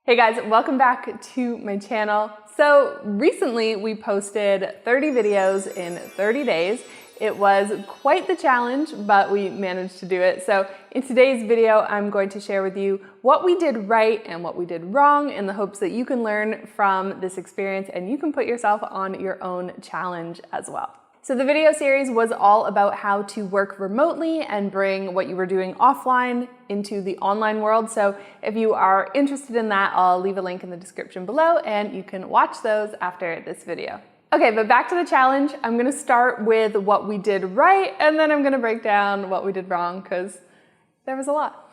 Hey guys, welcome back to my channel. So recently we posted 30 videos in 30 days. It was quite the challenge, but we managed to do it. So in today's video, I'm going to share with you what we did right and what we did wrong in the hopes that you can learn from this experience and you can put yourself on your own challenge as well. So the video series was all about how to work remotely and bring what you were doing offline into the online world. So if you are interested in that, I'll leave a link in the description below and you can watch those after this video. Okay, but back to the challenge. I'm gonna start with what we did right and then I'm gonna break down what we did wrong because there was a lot.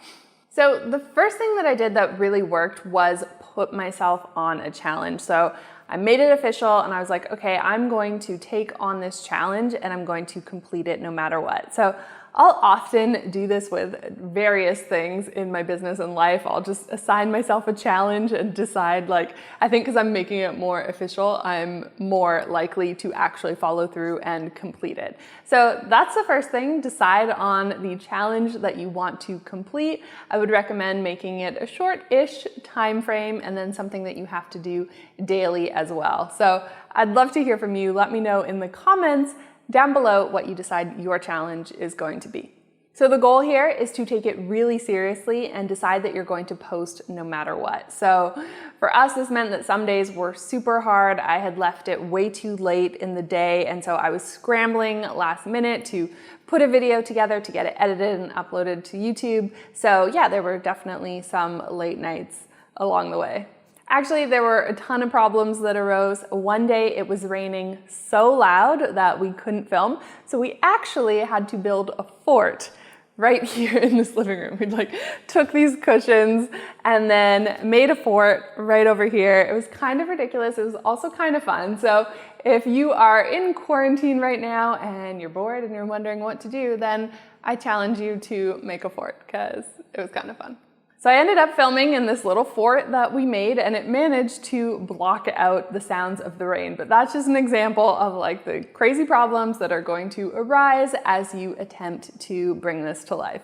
So the first thing that I did that really worked was put myself on a challenge. So I made it official and I was like, okay, I'm going to take on this challenge and I'm going to complete it no matter what. So I'll often do this with various things in my business and life. I'll just assign myself a challenge and decide, like, I think because I'm making it more official, I'm more likely to actually follow through and complete it. So that's the first thing. Decide on the challenge that you want to complete. I would recommend making it a short-ish time frame and then something that you have to do daily as well. So I'd love to hear from you. Let me know in the comments down below what you decide your challenge is going to be. So the goal here is to take it really seriously and decide that you're going to post no matter what. So for us, this meant that some days were super hard. I had left it way too late in the day, and so I was scrambling last minute to put a video together to get it edited and uploaded to YouTube. So yeah, there were definitely some late nights along the way. Actually, there were a ton of problems that arose. One day it was raining so loud that we couldn't film. So we actually had to build a fort right here in this living room. We took these cushions and then made a fort right over here. It was kind of ridiculous. It was also kind of fun. So if you are in quarantine right now and you're bored and you're wondering what to do, then I challenge you to make a fort because it was kind of fun. So I ended up filming in this little fort that we made and it managed to block out the sounds of the rain. But that's just an example of like the crazy problems that are going to arise as you attempt to bring this to life.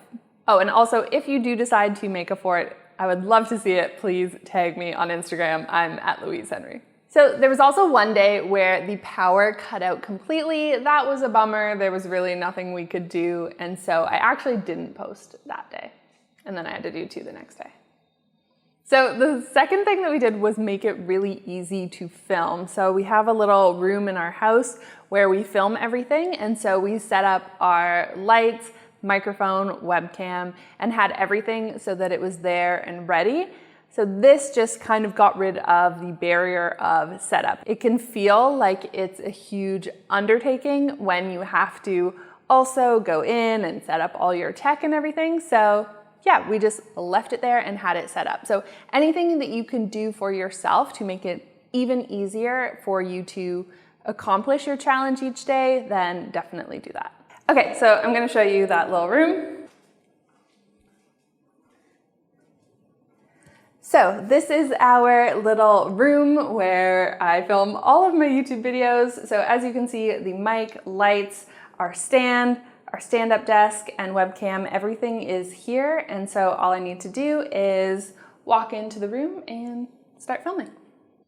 Oh, and also if you do decide to make a fort, I would love to see it. Please tag me on Instagram. I'm @LouiseHenry. So there was also one day where the power cut out completely. That was a bummer. There was really nothing we could do. And so I actually didn't post that day. And then I had to do two the next day. So the second thing that we did was make it really easy to film. So we have a little room in our house where we film everything. And so we set up our lights, microphone, webcam, and had everything so that it was there and ready. So this just kind of got rid of the barrier of setup. It can feel like it's a huge undertaking when you have to also go in and set up all your tech and everything. So yeah, we just left it there and had it set up. So anything that you can do for yourself to make it even easier for you to accomplish your challenge each day, then definitely do that. Okay, so I'm gonna show you that little room. So this is our little room where I film all of my YouTube videos. So as you can see, the mic, lights, our stand-up desk and webcam, everything is here. And so all I need to do is walk into the room and start filming.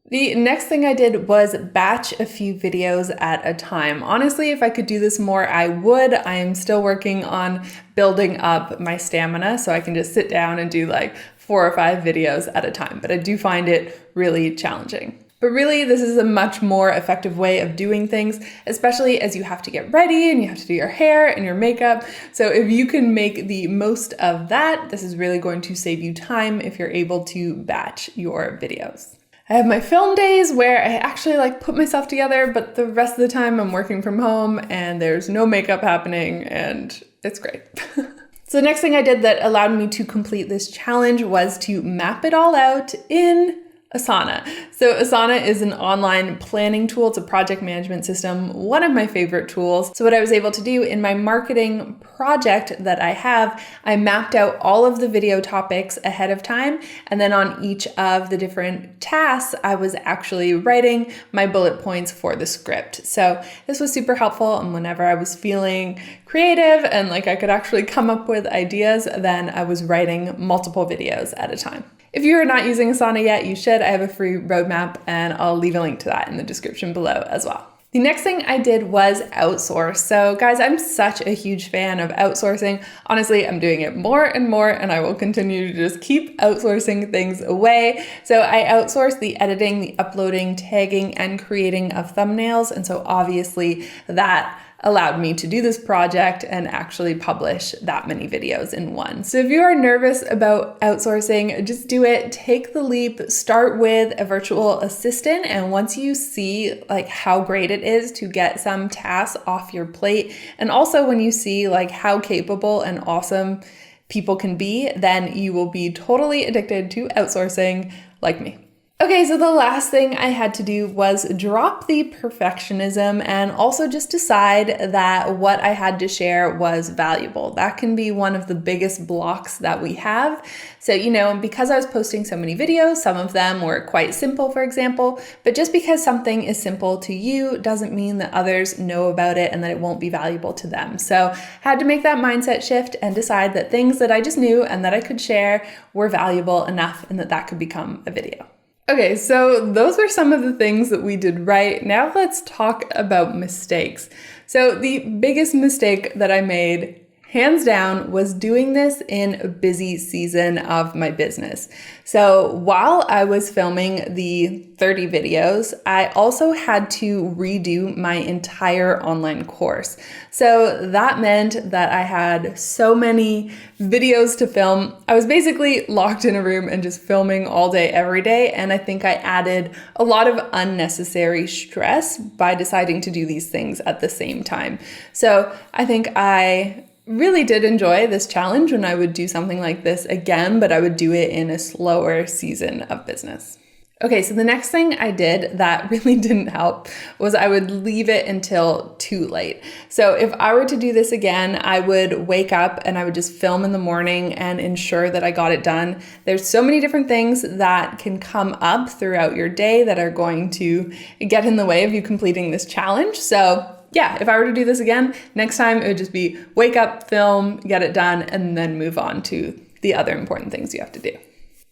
The next thing I did was batch a few videos at a time. Honestly, if I could do this more, I would. I am still working on building up my stamina so I can just sit down and do like 4 or 5 videos at a time. But I do find it really challenging. But really, this is a much more effective way of doing things, especially as you have to get ready and you have to do your hair and your makeup. So if you can make the most of that, this is really going to save you time if you're able to batch your videos. I have my film days where I actually put myself together, but the rest of the time I'm working from home and there's no makeup happening and it's great. So the next thing I did that allowed me to complete this challenge was to map it all out in Asana. So Asana is an online planning tool. It's a project management system, one of my favorite tools. So what I was able to do in my marketing project that I have, I mapped out all of the video topics ahead of time. And then on each of the different tasks, I was actually writing my bullet points for the script. So this was super helpful. And whenever I was feeling creative and I could actually come up with ideas, then I was writing multiple videos at a time. If you are not using Asana yet, you should. I have a free roadmap and I'll leave a link to that in the description below as well. The next thing I did was outsource. So guys, I'm such a huge fan of outsourcing. Honestly, I'm doing it more and more, and I will continue to just keep outsourcing things away. So I outsourced the editing, the uploading, tagging, and creating of thumbnails. And so obviously that allowed me to do this project and actually publish that many videos in one. So if you are nervous about outsourcing, just do it. Take the leap. Start with a virtual assistant, and once you see like how great it is to get some tasks off your plate, and also when you see like how capable and awesome people can be, then you will be totally addicted to outsourcing like me. Okay, so the last thing I had to do was drop the perfectionism and also just decide that what I had to share was valuable. That can be one of the biggest blocks that we have. So, because I was posting so many videos, some of them were quite simple, for example, but just because something is simple to you doesn't mean that others know about it and that it won't be valuable to them. So I had to make that mindset shift and decide that things that I just knew and that I could share were valuable enough and that could become a video. Okay, so those were some of the things that we did right. Now let's talk about mistakes. So the biggest mistake that I made, hands down, was doing this in a busy season of my business. So while I was filming the 30 videos, I also had to redo my entire online course. So that meant that I had so many videos to film. I was basically locked in a room and just filming all day, every day. And I think I added a lot of unnecessary stress by deciding to do these things at the same time. So I think I really did enjoy this challenge when I would do something like this again, but I would do it in a slower season of business. Okay, so the next thing I did that really didn't help was I would leave it until too late. So if I were to do this again, I would wake up and I would just film in the morning and ensure that I got it done. There's so many different things that can come up throughout your day that are going to get in the way of you completing this challenge. So yeah, if I were to do this again, next time it would just be wake up, film, get it done, and then move on to the other important things you have to do.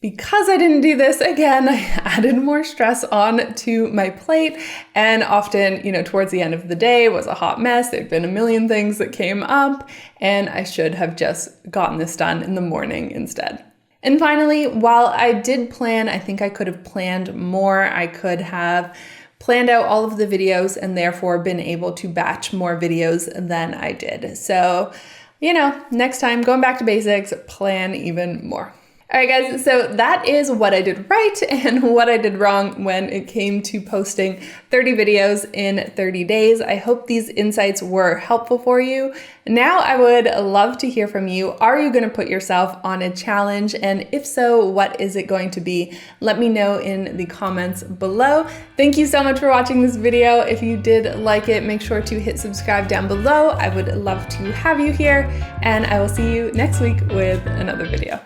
Because I didn't do this again, I added more stress on to my plate, and often, towards the end of the day it was a hot mess. There'd been a million things that came up, and I should have just gotten this done in the morning instead. And finally, while I did plan, I think I could have planned more. I could have planned out all of the videos and therefore been able to batch more videos than I did. So, next time, going back to basics, plan even more. All right, guys, so that is what I did right and what I did wrong when it came to posting 30 videos in 30 days. I hope these insights were helpful for you. Now I would love to hear from you. Are you going to put yourself on a challenge? And if so, what is it going to be? Let me know in the comments below. Thank you so much for watching this video. If you did like it, make sure to hit subscribe down below. I would love to have you here, and I will see you next week with another video.